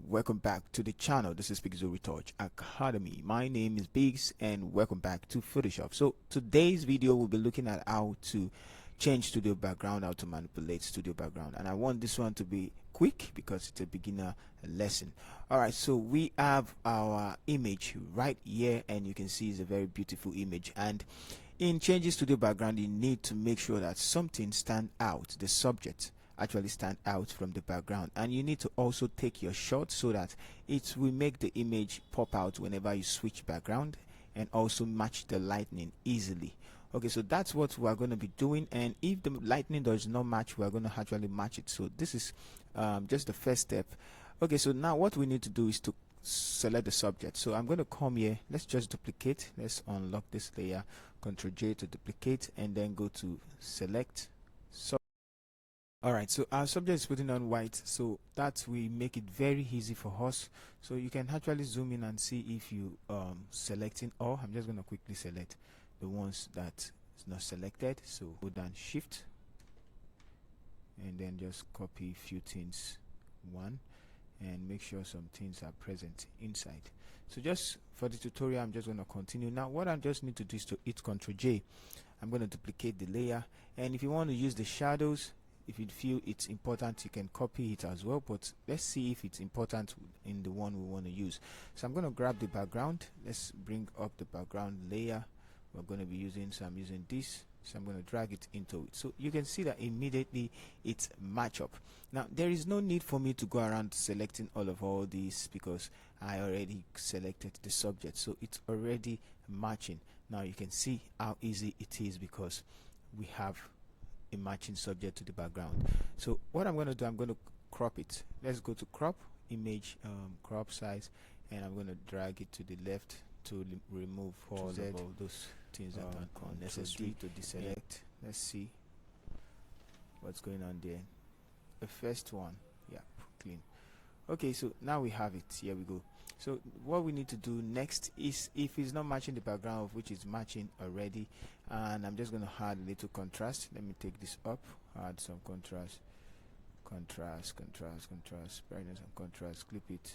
welcome back to the channel. This is Pixel Retouch Academy. My name is Biggs and welcome back to Photoshop. So today's video we'll be looking at how to change studio background, how to manipulate studio background, and I want this one to be quick because it's a beginner lesson. Alright, so we have our image right here and you can see it's a very beautiful image, and in changing studio background you need to make sure that something stand out, the subject actually stand out from the background, and you need to also take your shot so that it will make the image pop out whenever you switch background and also match the lightning easily. Okay, so that's what we're going to be doing, and if the lightning does not match, we're going to actually match it. So this is just the first step. Okay, so now what we need to do is to select the subject. So I'm going to come here, let's just duplicate, let's unlock this layer, Ctrl J to duplicate, and then go to select. Alright, so our subject is putting on white, so that will make it very easy for us. So you can actually zoom in and see if you selecting all. I'm just going to quickly select the ones that is not selected. So go down shift and then just copy a few things and make sure some things are present inside. So just for the tutorial I'm just going to continue. Now what I just need to do is to hit Ctrl J. I'm going to duplicate the layer, and if you want to use the shadows, if you feel it's important, you can copy it as well, but let's see if it's important in the one we want to use. So I'm going to grab the background, let's bring up the background layer we're going to be using. So I'm using this, so I'm going to drag it into it, so you can see that immediately it's match up. Now there is no need for me to go around selecting all these because I already selected the subject, so it's already matching. Now you can see how easy it is because we have a matching subject to the background. So what I'm going to do, I'm going to crop it. Let's go to crop image, crop size, and I'm going to drag it to the left to remove all those things that are unnecessary, to deselect. Let's see what's going on there. The first one, yeah, clean. Okay, so now we have it. Here we go. So what we need to do next is, if it's not matching the background of which is matching already, and I'm just going to add a little contrast. Let me take this up, add some contrast, brightness and contrast, clip it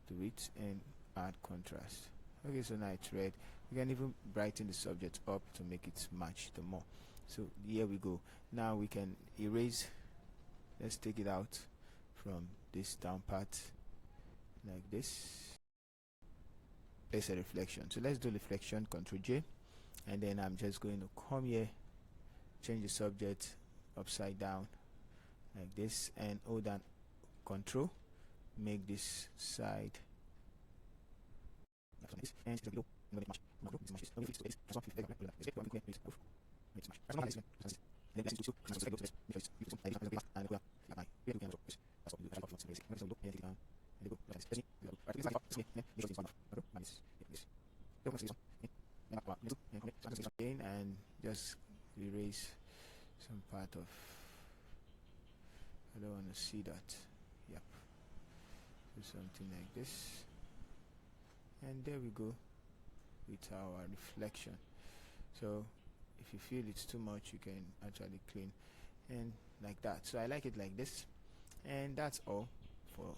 to it and add contrast. Okay, so now it's red. We can even brighten the subject up to make it match the more. So here we go. Now we can erase. Let's take it out from this down part like this. Place a reflection, so let's do reflection, Ctrl J, and then I'm just going to come here, change the subject upside down like this, and hold down Ctrl, make this side and and just erase some part of, I don't want to see that. Yep, do something like this, and there we go with our reflection. So if you feel it's too much, you can actually clean and like that. So I like it like this, and that's all for